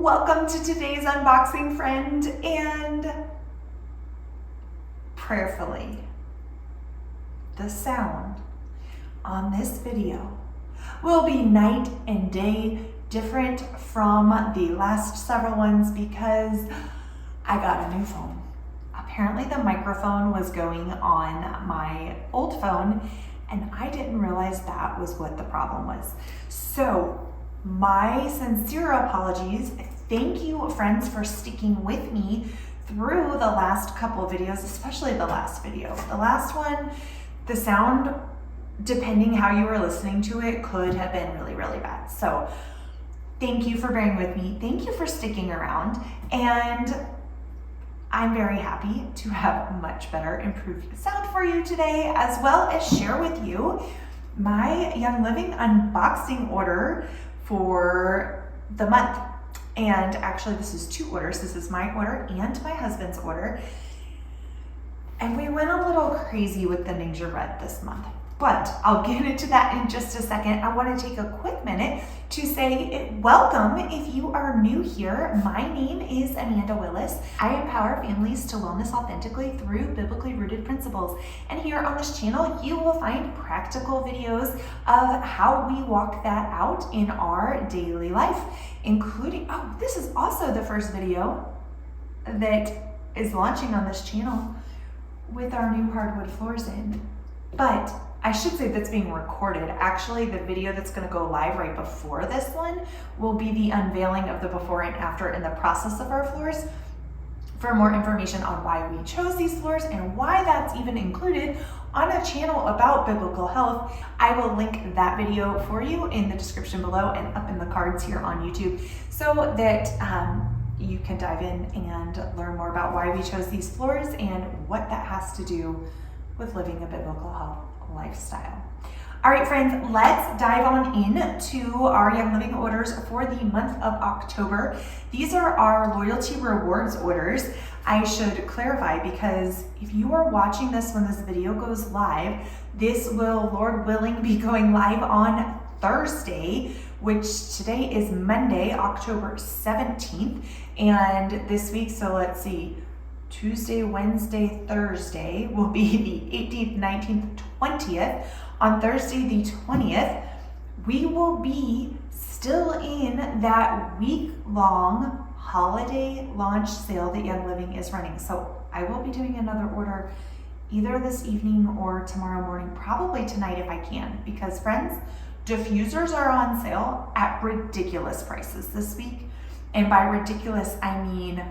Welcome to today's unboxing, friend, and prayerfully, the sound on this video will be night and day different from the last several ones because I got a new phone. Apparently the microphone was going on my old phone and I didn't realize that was what the problem was. So my sincere apologies. Thank you, friends, for sticking with me through the last couple of videos, especially the last video. The last one, the sound, depending how you were listening to it, could have been really, really bad. So thank you for bearing with me. Thank you for sticking around. And I'm very happy to have much better improved sound for you today, as well as share with you my Young Living unboxing order for the month. And actually this is two orders. This is my order and my husband's order. And we went a little crazy with the Ninja Red this month, but I'll get into that in just a second. I want to take a quick minute to say welcome if you are new here. My name is Amanda Willis. I empower families to wellness authentically through biblically rooted principles. And here on this channel, you will find practical videos of how we walk that out in our daily life, including, oh, this is also the first video that is launching on this channel with our new hardwood floors in. But I should say that's being recorded. Actually, the video that's going to go live right before this one will be the unveiling of the before and after in the process of our floors. For more information on why we chose these floors and why that's even included on a channel about biblical health, I will link that video for you in the description below and up in the cards here on YouTube so that you can dive in and learn more about why we chose these floors and what that has to do with living a biblical health lifestyle. All right, friends, let's dive on into our Young Living orders for the month of October. These are our loyalty rewards orders. I should clarify because if you are watching this when this video goes live, this will, Lord willing, be going live on Thursday, which today is Monday, October 17th. And this week, so let's see, Tuesday, Wednesday, Thursday will be the 18th, 19th, 20th. On Thursday, the 20th, we will be still in that week-long holiday launch sale that Young Living is running. So I will be doing another order either this evening or tomorrow morning, probably tonight if I can, because friends, diffusers are on sale at ridiculous prices this week. And by ridiculous, I mean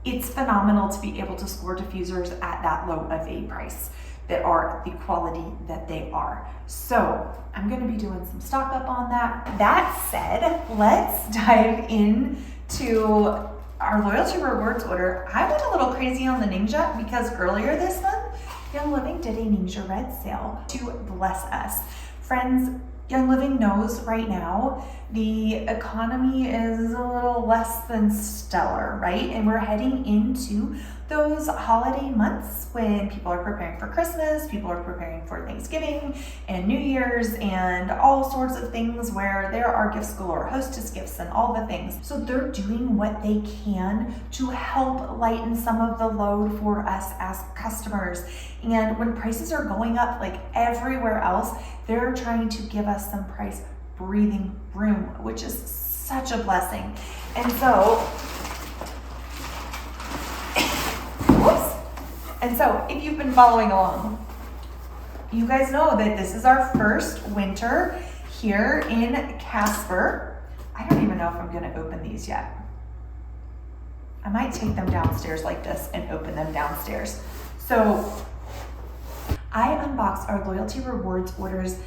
it's phenomenal to be able to score diffusers at that low of a price that are the quality that they are. So I'm gonna be doing some stock up on that. That said, let's dive into our loyalty rewards order. I went a little crazy on the Ninja because earlier this month, Young Living did a Ninja Red sale to bless us. Friends, Young Living knows right now the economy is a little less than stellar, right? And we're heading into those holiday months when people are preparing for Christmas, people are preparing for Thanksgiving and New Year's and all sorts of things where there are gifts galore, hostess gifts and all the things. So they're doing what they can to help lighten some of the load for us as customers. And when prices are going up like everywhere else, they're trying to give us some price breathing room, which is such a blessing. And so, if you've been following along, you guys know that this is our first winter here in Casper. I don't even know if I'm gonna open these yet. I might take them downstairs like this and open them downstairs. So I unbox our loyalty rewards orders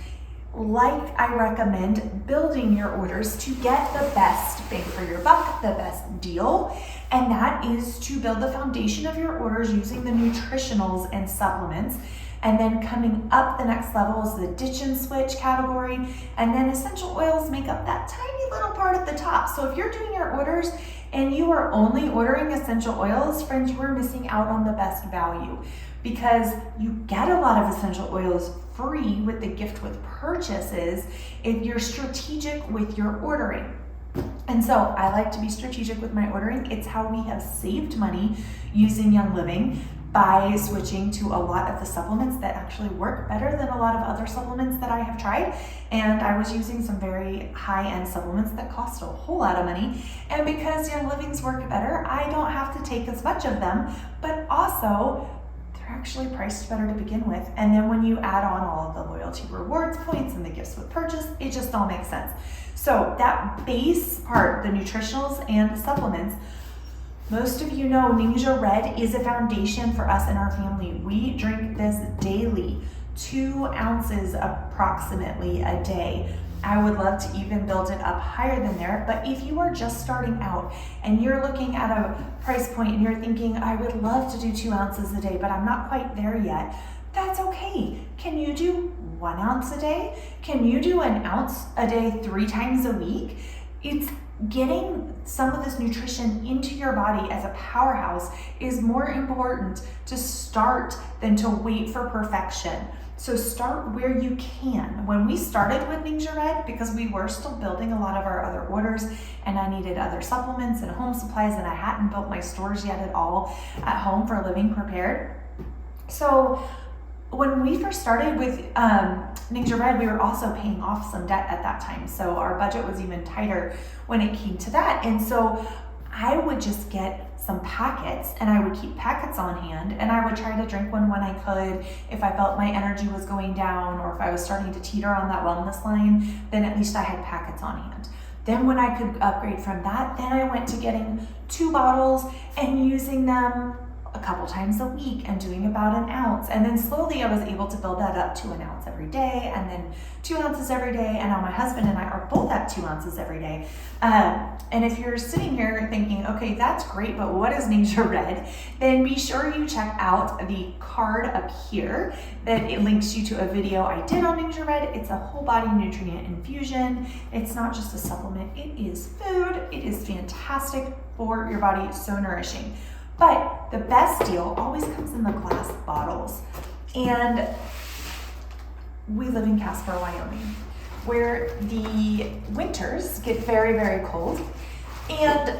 like I recommend building your orders to get the best bang for your buck, the best deal. And that is to build the foundation of your orders using the nutritionals and supplements. And then coming up the next level is the ditch and switch category. And then essential oils make up that tiny little part at the top. So if you're doing your orders and you are only ordering essential oils, friends, you are missing out on the best value because you get a lot of essential oils free with the gift with purchases if you're strategic with your ordering. And so I like to be strategic with my ordering. It's how we have saved money using Young Living, by switching to a lot of the supplements that actually work better than a lot of other supplements that I have tried. And I was using some very high-end supplements that cost a whole lot of money. And because Young Living's work better, I don't have to take as much of them, but also they're actually priced better to begin with. And then when you add on all of the loyalty rewards points and the gifts with purchase, it just all makes sense. So that base part, the nutritionals and the supplements, most of you know Ninja Red is a foundation for us and our family. We drink this daily, 2 ounces approximately a day. I would love to even build it up higher than there, but if you are just starting out and you're looking at a price point and you're thinking, I would love to do 2 ounces a day, but I'm not quite there yet, that's okay. Can you do 1 ounce a day? Can you do 1 ounce a day 3 times a week? It's getting some of this nutrition into your body as a powerhouse is more important to start than to wait for perfection. So start where you can. When we started with Ninja Red, because we were still building a lot of our other orders and I needed other supplements and home supplies, and I hadn't built my stores yet at all at home for living prepared. So when we first started with Ninja Red, we were also paying off some debt at that time. So our budget was even tighter when it came to that. And so I would just get some packets and I would keep packets on hand, and I would try to drink one when I could. If I felt my energy was going down or if I was starting to teeter on that wellness line, then at least I had packets on hand. Then when I could upgrade from that, then I went to getting 2 bottles and using them a couple times a week and doing about 1 ounce. And then slowly I was able to build that up to 1 ounce every day, and then 2 ounces every day. And now my husband and I are both at 2 ounces every day. And if you're sitting here thinking, okay, that's great, but what is Ninja Red? Then be sure you check out the card up here that it links you to a video I did on Ninja Red. It's a whole body nutrient infusion. It's not just a supplement, it is food. It is fantastic for your body, so nourishing. But the best deal always comes in the glass bottles. And we live in Casper, Wyoming, where the winters get very, very cold. And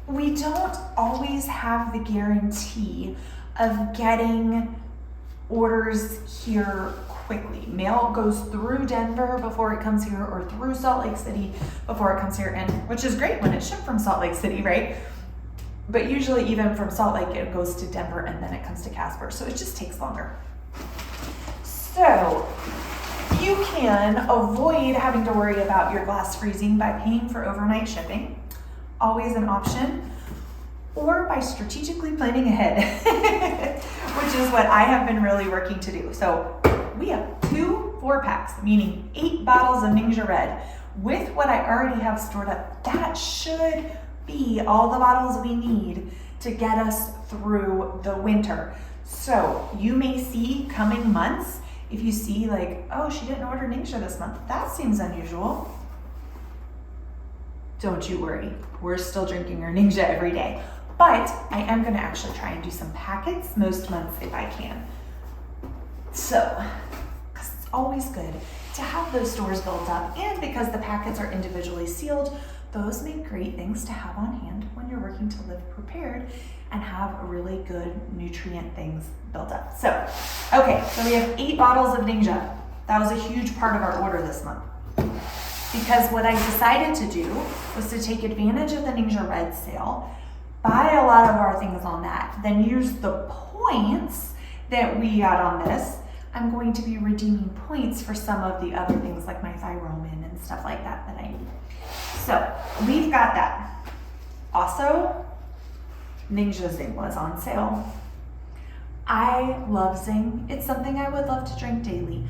we don't always have the guarantee of getting orders here quickly. Mail goes through Denver before it comes here, or through Salt Lake City before it comes here, and which is great when it's shipped from Salt Lake City, right? But usually even from Salt Lake, it goes to Denver and then it comes to Casper. So it just takes longer. So you can avoid having to worry about your glass freezing by paying for overnight shipping, always an option, or by strategically planning ahead, which is what I have been really working to do. So we have 2 4-packs, meaning 8 bottles of Ninja Red. With what I already have stored up, that should be all the bottles we need to get us through the winter. So you may see coming months, if you see like, oh, she didn't order Ninja this month, that seems unusual. Don't you worry, we're still drinking our Ninja every day. But I am gonna actually try and do some packets most months if I can. So, because it's always good to have those stores built up, and because the packets are individually sealed, those make great things to have on hand when you're working to live prepared and have really good nutrient things built up. So, okay, so we have 8 bottles of Ninja. That was a huge part of our order this month. Because what I decided to do was to take advantage of the Ninja Red sale, buy a lot of our things on that, then use the points that we got on this. I'm going to be redeeming points for some of the other things like my Thyromin and stuff like that that I need. So we've got that. Also, Ninja Zing was on sale. I love Zing. It's something I would love to drink daily,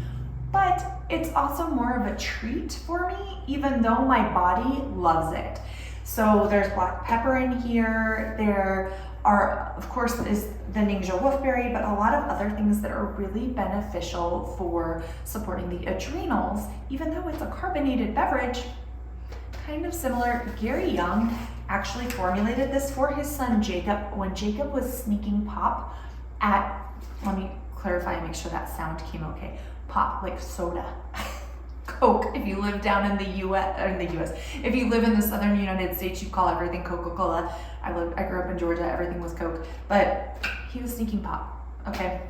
but it's also more of a treat for me, even though my body loves it. So there's black pepper in here. There are, of course, is the Ninja Wolfberry, but a lot of other things that are really beneficial for supporting the adrenals, even though it's a carbonated beverage. Kind of similar. Gary Young actually formulated this for his son Jacob when Jacob was sneaking pop at, let me clarify and make sure that sound came okay. Pop, like soda, Coke. If you live down in the US, if you live in the southern United States, you call everything Coca-Cola. I grew up in Georgia, everything was Coke. But he was sneaking pop, okay,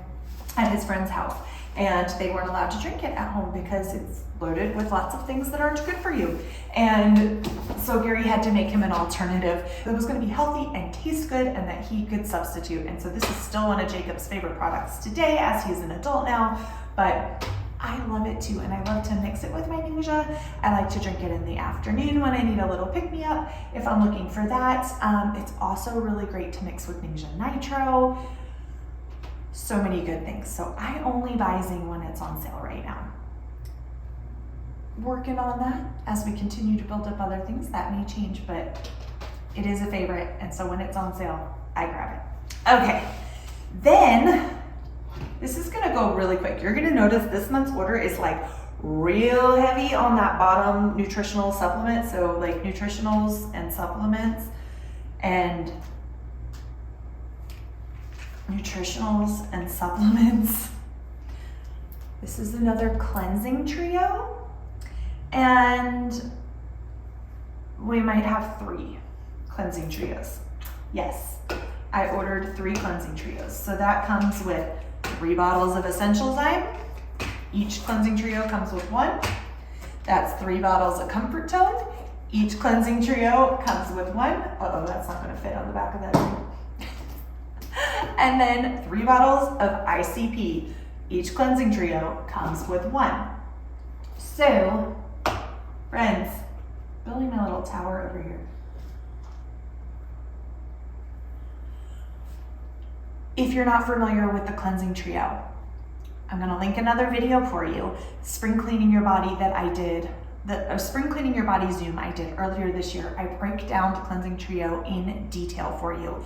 at his friend's house. And they weren't allowed to drink it at home because it's loaded with lots of things that aren't good for you. And so Gary had to make him an alternative that was going to be healthy and taste good and that he could substitute. And so this is still one of Jacob's favorite products today as he's an adult now, but I love it too. And I love to mix it with my Ningxia. I like to drink it in the afternoon when I need a little pick-me-up if I'm looking for that. It's also really great to mix with Ningxia Nitro. So many good things. So I only buy Zing when it's on sale right now. Working on that as we continue to build up other things. That may change, but it is a favorite. And so when it's on sale, I grab it. Okay, then this is gonna go really quick. You're gonna notice this month's order is like real heavy on that bottom nutritional supplement. So like nutritionals and supplements and This is another cleansing trio. And we might have 3 cleansing trios. Yes, I ordered 3 cleansing trios. So that comes with 3 bottles of Essential Zyme. Each cleansing trio comes with 1. That's 3 bottles of Comfort Tone. Each cleansing trio comes with 1. Uh-oh, that's not gonna fit on the back of that. And then 3 bottles of ICP. Each cleansing trio comes with 1. So, friends, building my little tower over here. If you're not familiar with the cleansing trio, I'm gonna link another video for you, spring cleaning your body that I did, the spring cleaning your body Zoom I did earlier this year. I break down the cleansing trio in detail for you.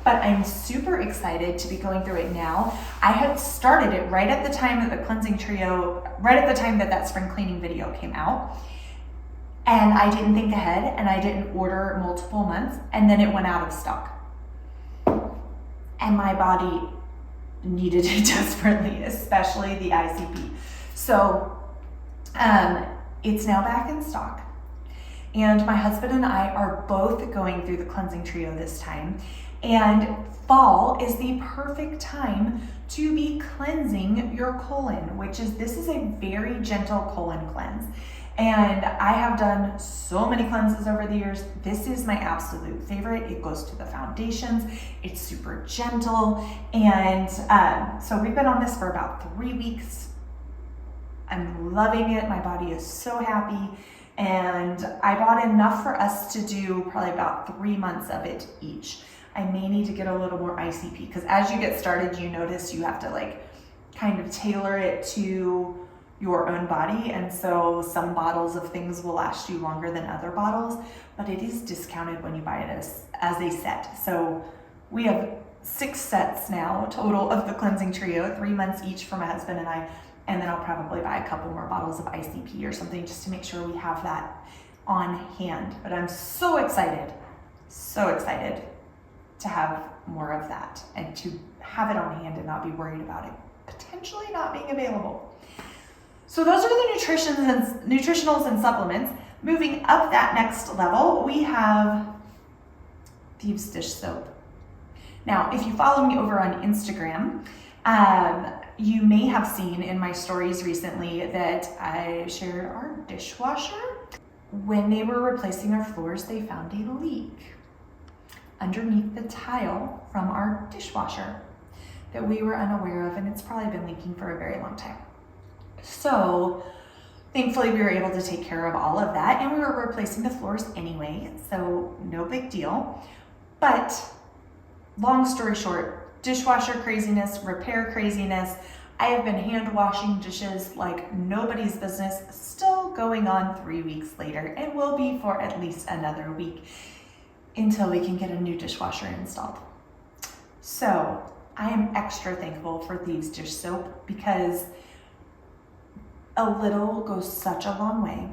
But I'm super excited to be going through it now. I had started it right at the time that the cleansing trio, right at the time that that spring cleaning video came out. And I didn't think ahead and I didn't order multiple months and then it went out of stock. And my body needed it desperately, especially the ICP. So it's now back in stock. And my husband and I are both going through the cleansing trio this time. And fall is the perfect time to be cleansing your colon, this is a very gentle colon cleanse. And I have done so many cleanses over the years. This is my absolute favorite. It goes to the foundations. It's super gentle. And so we've been on this for about 3 weeks. I'm loving it. My body is so happy. And I bought enough for us to do probably about 3 months of it each. I may need to get a little more ICP because as you get started, you notice you have to like kind of tailor it to your own body. And so some bottles of things will last you longer than other bottles, but it is discounted when you buy it as a set. So we have 6 sets now total of the cleansing trio, 3 months each for my husband and I. And then I'll probably buy a couple more bottles of ICP or something just to make sure we have that on hand. But I'm so excited to have more of that and to have it on hand and not be worried about it potentially not being available. So those are the nutritionals and supplements. Moving up that next level, we have Thieves Dish Soap. Now, if you follow me over on Instagram, you may have seen in my stories recently that I shared our dishwasher. When they were replacing our floors, they found a leak underneath the tile from our dishwasher that we were unaware of, and it's probably been leaking for a very long time. So thankfully we were able to take care of all of that, and we were replacing the floors anyway, so no big deal. But long story short, dishwasher craziness, repair craziness. I have been hand washing dishes like nobody's business, still going on 3 weeks later, and will be for at least another week until we can get a new dishwasher installed. So I am extra thankful for Thieves Dish Soap because a little goes such a long way,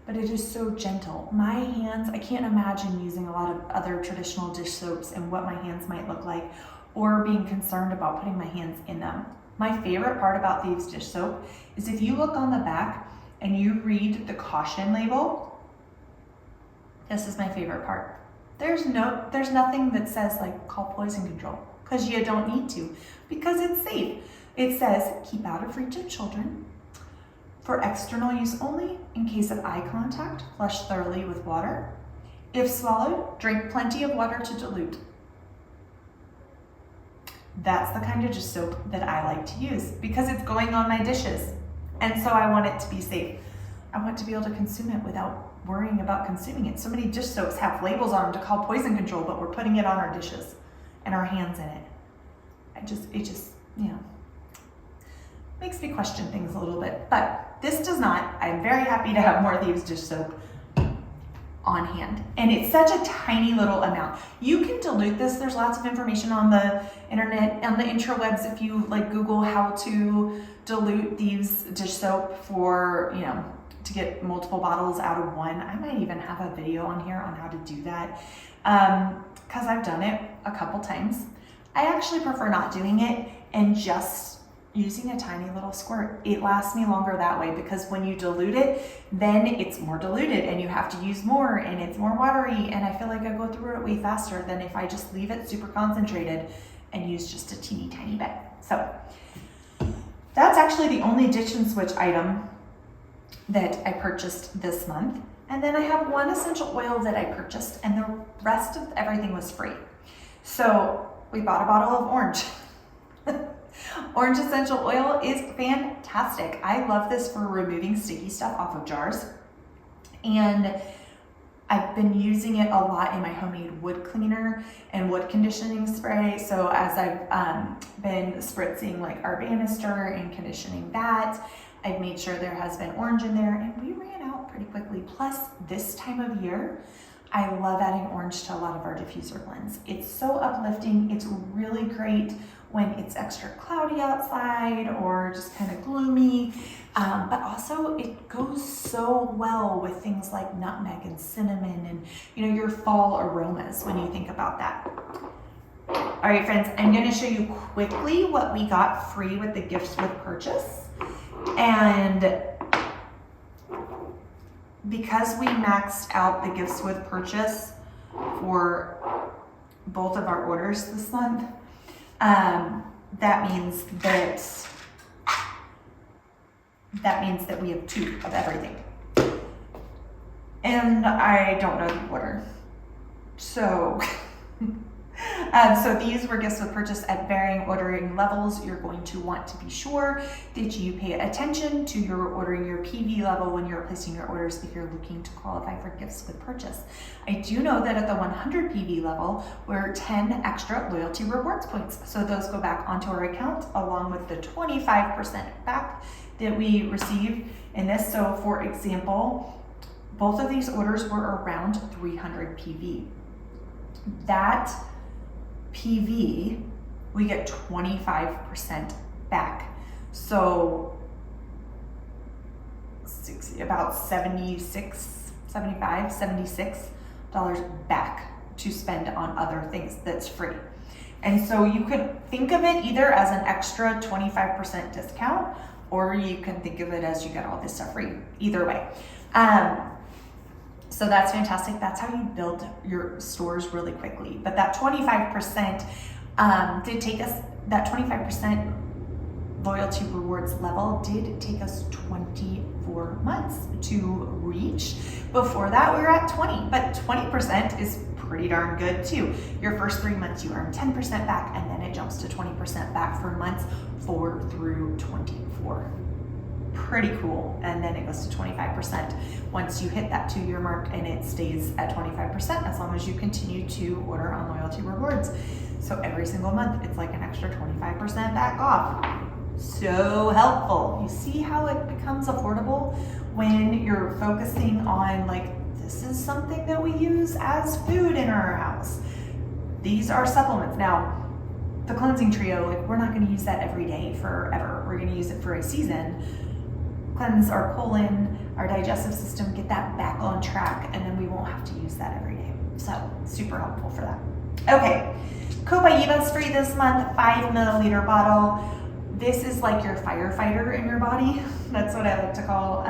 but it is so gentle. My hands, I can't imagine using a lot of other traditional dish soaps and what my hands might look like, or being concerned about putting my hands in them. My favorite part about Thieves Dish Soap is if you look on the back and you read the caution label, this is my favorite part. There's nothing that says like call poison control, because you don't need to, because it's safe. It says keep out of reach of children, for external use only, in case of eye contact, flush thoroughly with water. If swallowed, drink plenty of water to dilute. That's the kind of dish soap that I like to use because it's going on my dishes. And so I want it to be safe. I want to be able to consume it without worrying about consuming it. So many dish soaps have labels on them to call poison control, but we're putting it on our dishes and our hands in it. It just, makes me question things a little bit, but this does not. I'm very happy to have more of these dish soap on hand. And it's such a tiny little amount. You can dilute this. There's lots of information on the internet, on the intrawebs, if you like Google how to dilute these dish soap for, to get multiple bottles out of one. I might even have a video on here on how to do that because I've done it a couple times. I actually prefer not doing it and just using a tiny little squirt. It lasts me longer that way because when you dilute it, then it's more diluted and you have to use more and it's more watery, and I feel like I go through it way faster than if I just leave it super concentrated and use just a teeny tiny bit. So that's actually the only ditch and switch item that I purchased this month. And then I have one essential oil that I purchased, and the rest of everything was free. So we bought a bottle of orange. Orange essential oil is fantastic. I love this for removing sticky stuff off of jars. And I've been using it a lot in my homemade wood cleaner and wood conditioning spray. So as I've been spritzing like our banister and conditioning that, I've made sure there has been orange in there, and we ran out pretty quickly. Plus, this time of year, I love adding orange to a lot of our diffuser blends. It's so uplifting. It's really great when it's extra cloudy outside or just kind of gloomy, but also it goes so well with things like nutmeg and cinnamon and your fall aromas when you think about that. All right, friends, I'm going to show you quickly what we got free with the gifts with purchase. And because we maxed out the gifts with purchase for both of our orders this month, that means that we have 2 of everything. And I don't know the order. So so these were gifts with purchase at varying ordering levels. You're going to want to be sure that you pay attention to your ordering your PV level when you're placing your orders if you're looking to qualify for gifts with purchase. I do know that at the 100 PV level, we're 10 extra loyalty rewards points. So those go back onto our account along with the 25% back that we receive in this. So for example, both of these orders were around 300 PV. That PV, we get 25% back. So about $76 back to spend on other things that's free. And so you could think of it either as an extra 25% discount, or you can think of it as you get all this stuff free. Either way. So that's fantastic. That's how you build your stores really quickly. But that 25% did take us, that 25% loyalty rewards level did take us 24 months to reach. Before that, we were at 20, but 20% is pretty darn good too. Your first 3 months, you earn 10% back, and then it jumps to 20% back for months 4 through 24. Pretty cool. And then it goes to 25% once you hit that 2-year mark, and it stays at 25% as long as you continue to order on loyalty rewards. So every single month it's like an extra 25% back off. So helpful. You see how it becomes affordable when you're focusing on like, this is something that we use as food in our house. These are supplements. Now, the cleansing trio, like we're not going to use that every day forever. We're going to use it for a season. Cleanse our colon, our digestive system, get that back on track, and then we won't have to use that every day. So super helpful for that. Okay, Copaiba's free this month, 5 milliliter bottle. This is like your firefighter in your body. That's what I like to call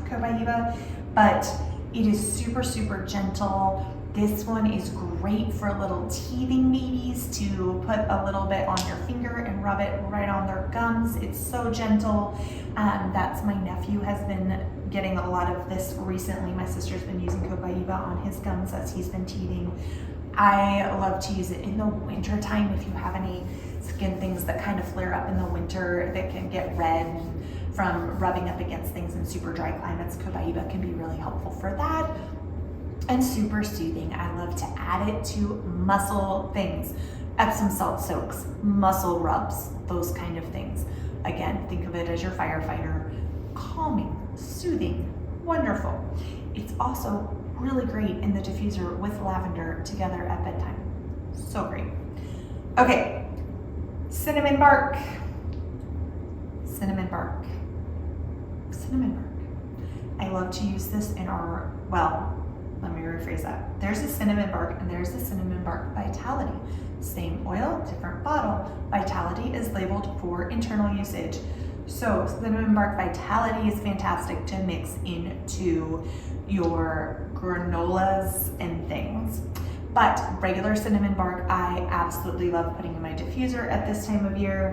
Copaiba, but it is super, super gentle. This one is great for little teething babies to put a little bit on your finger and rub it right on their gums. It's so gentle. That's my nephew has been getting a lot of this recently. My sister's been using Copaiba on his gums as he's been teething. I love to use it in the winter time if you have any skin things that kind of flare up in the winter that can get red from rubbing up against things in super dry climates. Copaiba can be really helpful for that. And super soothing. I love to add it to muscle things. Epsom salt soaks, muscle rubs, those kind of things. Again, think of it as your firefighter. Calming, soothing, wonderful. It's also really great in the diffuser with lavender together at bedtime. So great. Okay, cinnamon bark. Cinnamon bark. Cinnamon bark. I love to use this in our, well, let me rephrase that. There's a cinnamon bark and there's a cinnamon bark Vitality. Same oil, different bottle. Vitality is labeled for internal usage. So cinnamon bark Vitality is fantastic to mix into your granolas and things. But regular cinnamon bark, I absolutely love putting in my diffuser at this time of year.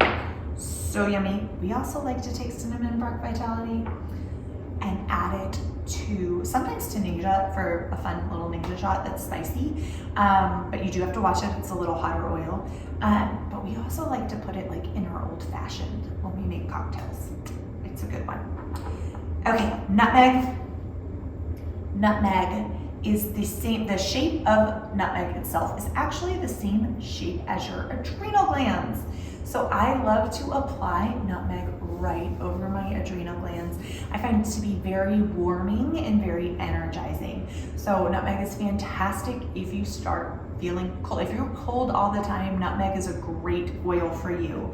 So yummy. We also like to take cinnamon bark Vitality and add it to, sometimes to Ninja for a fun little Ninja shot that's spicy, but you do have to watch it, it's a little hotter oil. But we also like to put it like in our old fashioned when we make cocktails. It's a good one. Okay, nutmeg. Nutmeg is the same, the shape of nutmeg itself is actually the same shape as your adrenal glands. So I love to apply nutmeg right over my adrenal glands. I find it to be very warming and very energizing. So nutmeg is fantastic if you start feeling cold. If you're cold all the time, nutmeg is a great oil for you.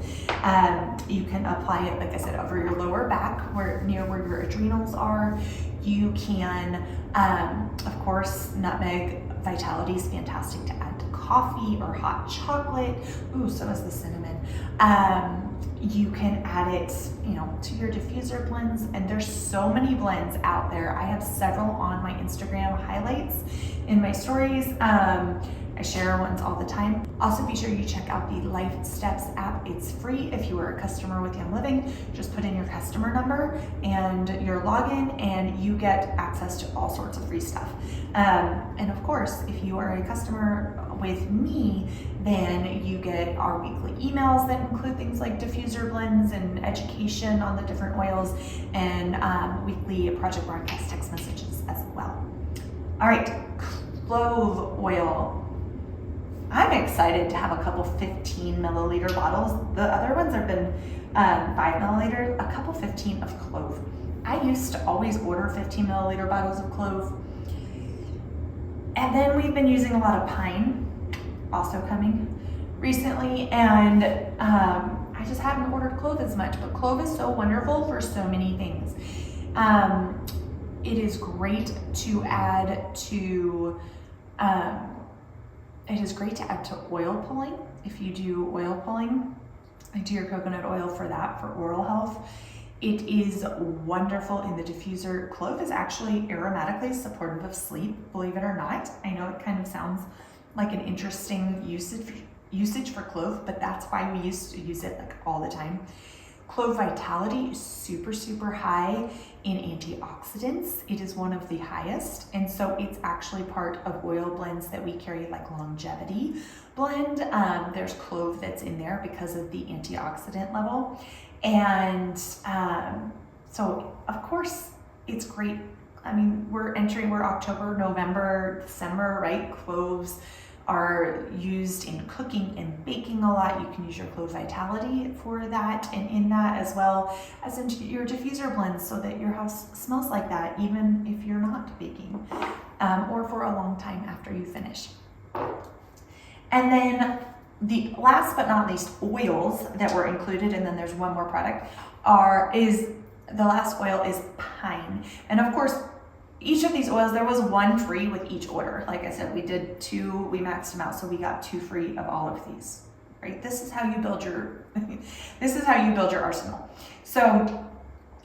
You can apply it, like I said, over your lower back, near where your adrenals are. You can, of course, nutmeg Vitality is fantastic to add to coffee or hot chocolate. Ooh, so is the cinnamon. You can add it, to your diffuser blends, and there's so many blends out there. I have several on my Instagram highlights in my stories. I share ones all the time. Also, be sure you check out the Life Steps app. It's free if you are a customer with Young Living. Just put in your customer number and your login, and you get access to all sorts of free stuff. And of course, if you are a customer with me, then you get our weekly emails that include things like diffuser blends and education on the different oils, and weekly project broadcast text messages as well. All right, clove oil. I'm excited to have a couple 15 milliliter bottles. The other ones have been 5 milliliter, a couple 15 of clove. I used to always order 15 milliliter bottles of clove. And then we've been using a lot of pine, also coming recently, and I just haven't ordered clove as much, but clove is so wonderful for so many things. It is great to add to, oil pulling. If you do oil pulling, I do your coconut oil for that, for oral health. It is wonderful in the diffuser. Clove is actually aromatically supportive of sleep, believe it or not. I know it kind of sounds like an interesting usage for clove, but that's why we used to use it like all the time. Clove Vitality is super, super high in antioxidants. It is one of the highest, and so it's actually part of oil blends that we carry, like Longevity blend. There's clove that's in there because of the antioxidant level. And so of course it's great. I mean, we're October, November, December, right? Cloves are used in cooking and baking a lot. You can use your clove Vitality for that, and in that as well as into your diffuser blends, so that your house smells like that even if you're not baking, or for a long time after you finish. And then the last but not least oils that were included, and then there's one more product, the last oil is pine. And of course, each of these oils, there was one free with each order. Like I said, we did 2, we maxed them out, so we got 2 free of all of these, right? This is how you build your, this is how you build your arsenal. So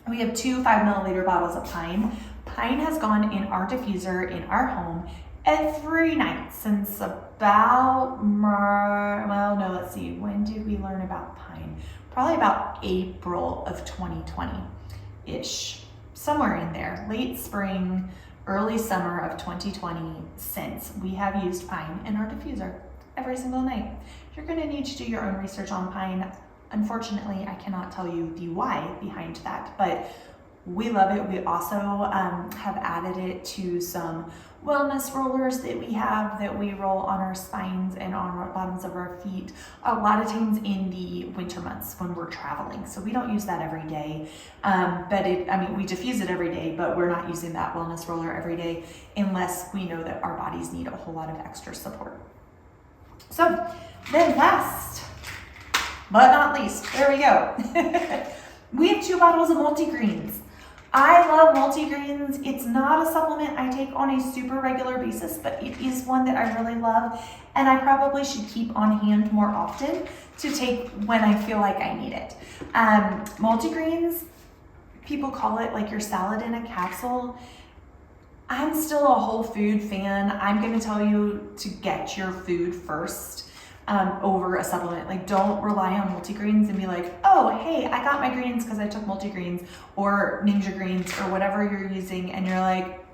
We have 2 5-milliliter bottles of Pine. Pine has gone in our diffuser in our home every night since about, well, no, let's see, when did we learn about Pine? Probably about April of 2020-ish, somewhere in there, late spring, early summer of 2020, since we have used Pine in our diffuser every single night. You're gonna need to do your own research on Pine. Unfortunately, I cannot tell you the why behind that, but we love it. We also have added it to some wellness rollers that we roll on our spines and on our bottoms of our feet a lot of times in the winter months when we're traveling. So we don't use that every day, but we diffuse it every day, but we're not using that wellness roller every day unless we know that our bodies need a whole lot of extra support. So then last but not least, there we go. We have 2 bottles of multigreens. I love multigreens. It's not a supplement I take on a super regular basis, but it is one that I really love, and I probably should keep on hand more often to take when I feel like I need it. Multigreens, people call it like your salad in a capsule. I'm still a whole food fan. I'm gonna tell you to get your food first. Over a supplement. Like, don't rely on multigreens and be like, oh, hey, I got my greens because I took multigreens or Ninja Greens or whatever you're using, and you're like,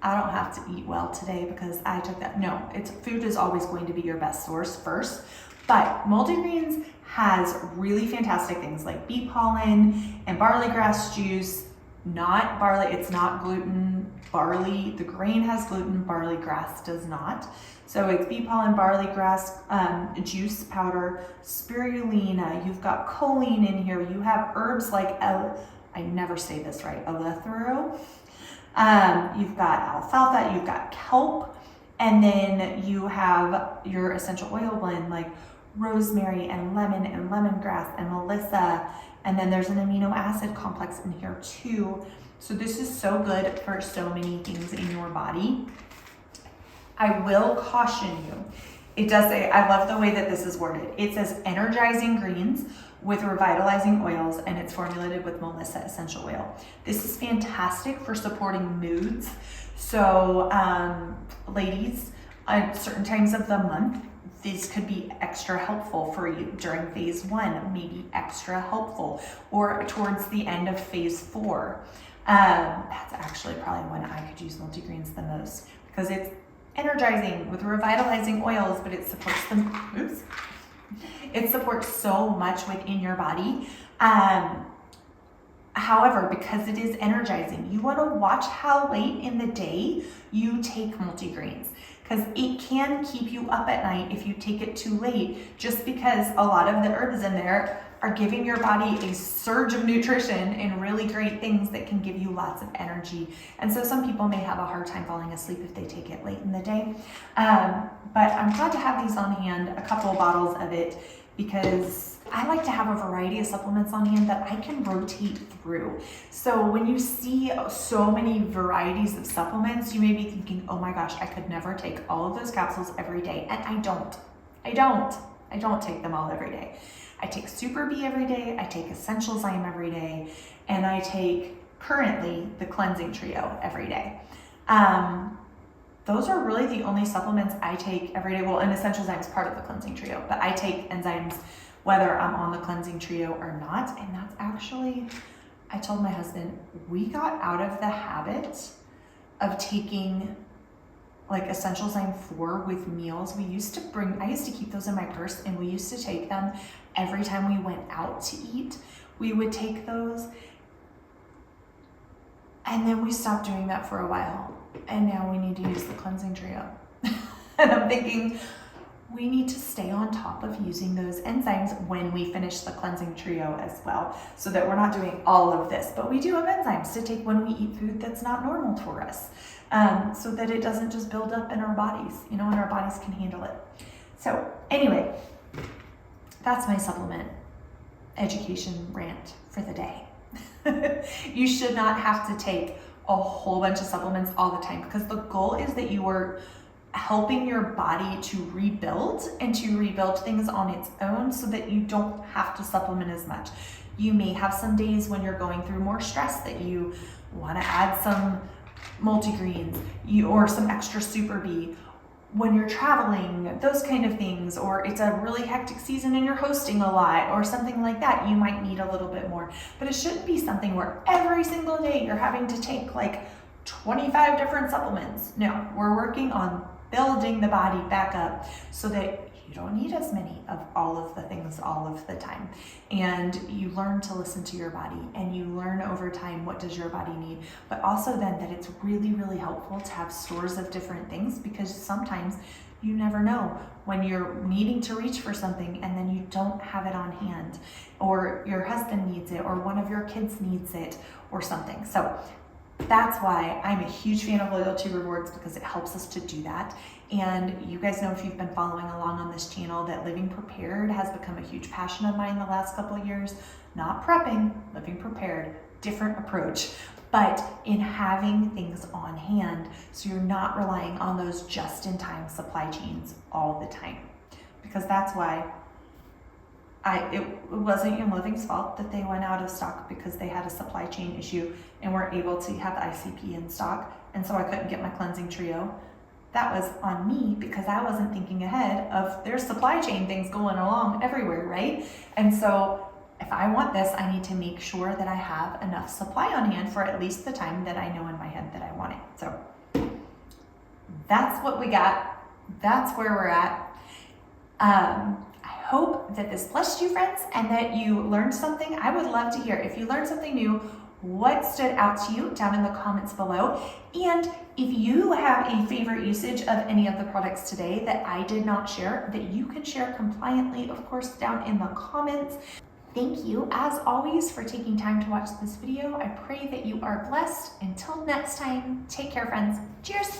I don't have to eat well today because I took that. No, food is always going to be your best source first, but multigreens has really fantastic things like bee pollen and barley grass juice. Not barley, it's not gluten. Barley, the grain has gluten, barley grass does not. So it's bee pollen, barley grass, juice powder, spirulina, you've got choline in here, you have herbs like, I never say this right, eleuthero, you've got alfalfa, you've got kelp, and then you have your essential oil blend like rosemary and lemongrass and melissa, and then there's an amino acid complex in here too. So this is so good for so many things in your body. I will caution you. It does say, I love the way that this is worded. It says energizing greens with revitalizing oils, and it's formulated with melissa essential oil. This is fantastic for supporting moods. So ladies, at certain times of the month, this could be extra helpful for you during phase 1, maybe extra helpful, or towards the end of phase 4. That's actually probably when I could use multigreens the most, because it's energizing with revitalizing oils, but it supports them. Oops. It supports so much within your body. However, because it is energizing, you want to watch how late in the day you take multigreens, because it can keep you up at night if you take it too late, just because a lot of the herbs in there are giving your body a surge of nutrition and really great things that can give you lots of energy. And so some people may have a hard time falling asleep if they take it late in the day. But I'm glad to have these on hand, a couple of bottles of it, because I like to have a variety of supplements on hand that I can rotate through. So when you see so many varieties of supplements, you may be thinking, oh my gosh, I could never take all of those capsules every day. And I don't take them all every day. I take Super B every day, I take Essential Zyme every day, and I take currently the Cleansing Trio every day. Those are really the only supplements I take every day. Well, and Essential Zyme is part of the Cleansing Trio, but I take enzymes whether I'm on the Cleansing Trio or not. And that's actually, I told my husband, we got out of the habit of taking like Essential Zyme 4 with meals. I used to keep those in my purse, and we used to take them every time we went out to eat. We would take those, and then we stopped doing that for a while, and now we need to use the Cleansing Trio. And I'm thinking, we need to stay on top of using those enzymes when we finish the Cleansing Trio as well, so that we're not doing all of this. But we do have enzymes to take when we eat food that's not normal for us, so that it doesn't just build up in our bodies, and our bodies can handle it. So anyway, that's my supplement education rant for the day. You should not have to take a whole bunch of supplements all the time, because the goal is that you are helping your body to rebuild and to rebuild things on its own, so that you don't have to supplement as much. You may have some days when you're going through more stress that you want to add some multigreens or some extra Super B. When you're traveling, those kind of things, or it's a really hectic season and you're hosting a lot or something like that, you might need a little bit more. But it shouldn't be something where every single day you're having to take like 25 different supplements. No, we're working on building the body back up so that you don't need as many of all of the things all of the time. And you learn to listen to your body, and you learn over time what does your body need. But also then that it's really, really helpful to have stores of different things, because sometimes you never know when you're needing to reach for something and then you don't have it on hand, or your husband needs it, or one of your kids needs it, or something. So that's why I'm a huge fan of loyalty rewards, because it helps us to do that. And you guys know, if you've been following along on this channel, that living prepared has become a huge passion of mine the last couple of years. Not prepping, living prepared, different approach, but in having things on hand so you're not relying on those just-in-time supply chains all the time. Because that's why it wasn't Young Living's fault that they went out of stock, because they had a supply chain issue and weren't able to have ICP in stock, and so I couldn't get my cleansing trio. That was on me, because I wasn't thinking ahead of their supply chain things going along everywhere, right? And so if I want this, I need to make sure that I have enough supply on hand for at least the time that I know in my head that I want it. So that's what we got. That's where we're at. I hope that this blessed you, friends, and that you learned something. I would love to hear if you learned something new, what stood out to you down in the comments below. And if you have a favorite usage of any of the products today that I did not share, that you can share compliantly, of course, down in the comments. Thank you, as always, for taking time to watch this video. I pray that you are blessed. Until next time, take care, friends. Cheers.